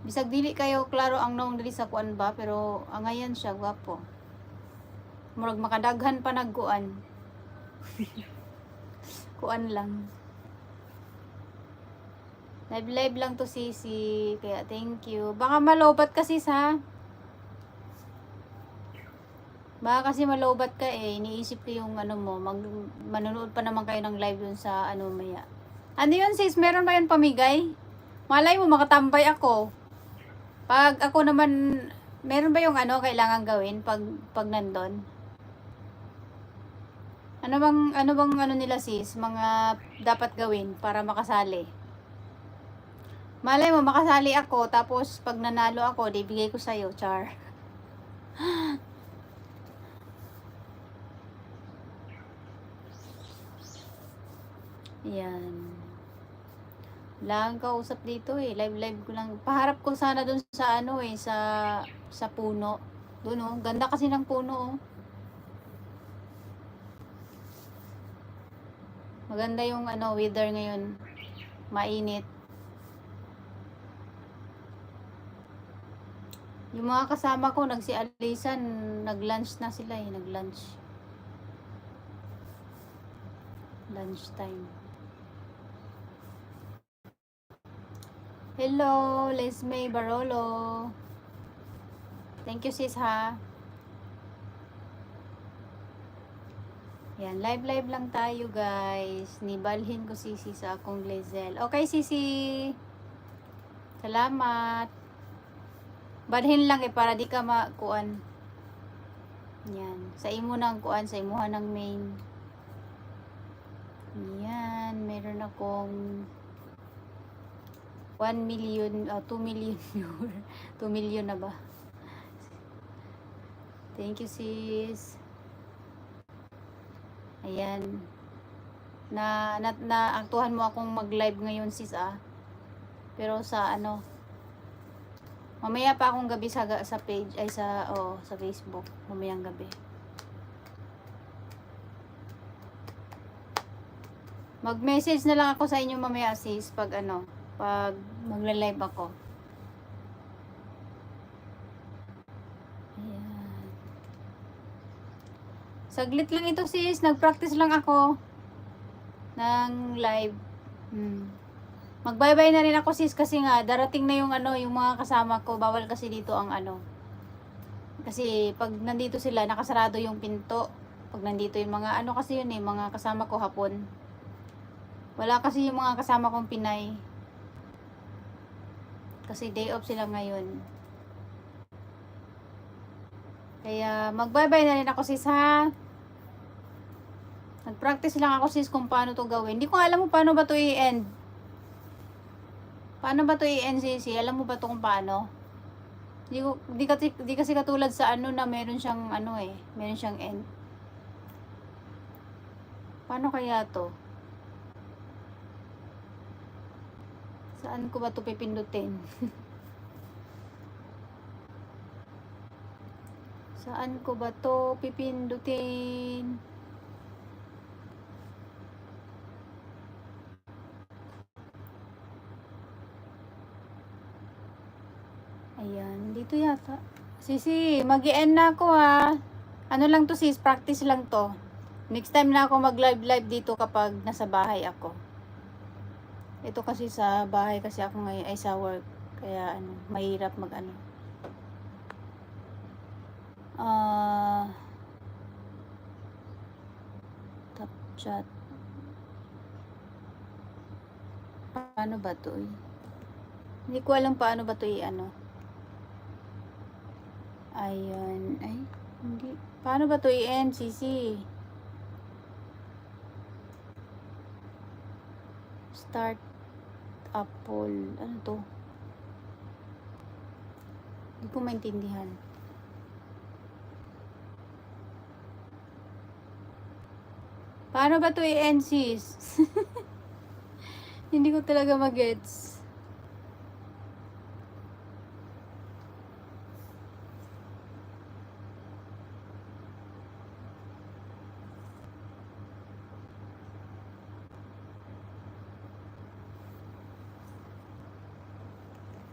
Bisag dili kayo klaro ang naong dili sa kuan ba, pero angayan siya, gwapo. Murag makadaghan pa nagkuan. Kuan lang. Live lang to Sisi, kaya thank you. Baka malobat kasi sa. Baka kasi malobat ka eh, iniisip ko yung ano mo, manonood pa naman kayo ng live dun sa ano maya. Ano yun sis, meron ba yun pamigay? Malay mo makatambay ako. Pag ako naman, meron ba yung ano kailangan gawin pag nandun? Ano bang ano nila sis, mga dapat gawin para makasali? Malay mo makasali ako, tapos pag nanalo ako, di bigay ko sa'yo, char. Yan. Wala kang kausap dito eh. Live ko lang. Paharap ko sana dun sa ano eh, sa puno. Doon oh. Ganda kasi ng puno oh. Maganda yung ano, weather ngayon. Mainit. Yung mga kasama ko, nagsialisan, nag-lunch na sila eh, nag-lunch. Lunch time. Hello, Lesmay Barolo. Thank you sis ha. Yan, live lang tayo guys. Nibalhin ko Sisi sa akong Lezel. Okay Sisi. Salamat. Balhin lang eh para di ka makuan. Yan. Sa imo nang kuan, sa imuha ng main. Yan. Meron akong 1 million, 2 million viewer. 2 million na ba? Thank you sis. Ayan. Aktuhan mo akong mag-live ngayon sis ah. Pero sa ano, mamaya pa akong gabi sa page ay sa Facebook, mamayang gabi. Mag-message na lang ako sa inyo mamaya sis pag ano, pag magla-live ako. Ayan. Saglit lang ito sis, nag-practice lang ako ng live. Mag-bye-bye na rin ako sis kasi nga darating na yung ano, yung mga kasama ko. Bawal kasi dito ang ano. Kasi pag nandito sila, nakasarado yung pinto. Pag nandito yung mga ano kasi yun eh, mga kasama ko hapon. Wala kasi yung mga kasama kong Pinay. Kasi day off sila ngayon. Kaya mag-bye-bye na rin ako sis ha. Nag-practice lang ako sis kung paano to gawin. Hindi ko alam kung paano ba to i-end. Paano ba to i-end sis? Alam mo ba to kung paano? Di kasi katulad sa ano na meron siyang ano eh. Meron siyang end. Paano kaya to? Saan ko ba to pipindutin? Saan ko ba to pipindutin? Ayan, dito yata. Sisi, mag-i-end na ako ha. Ano lang to sis, practice lang to. Next time na ako mag-live dito kapag nasa bahay ako. Ito kasi sa bahay kasi ako ngayon ay sa work. Kaya ano, mahirap mag ano. Top chat. Paano ba to eh? Hindi ko alam paano ba to ano. Ayan. Ay, hindi. Paano ba to i-end, Sisi? Start Apple. Ano to? Hindi ko maintindihan. Paano ba to i-end, sis? Hindi ko talaga mag-gets.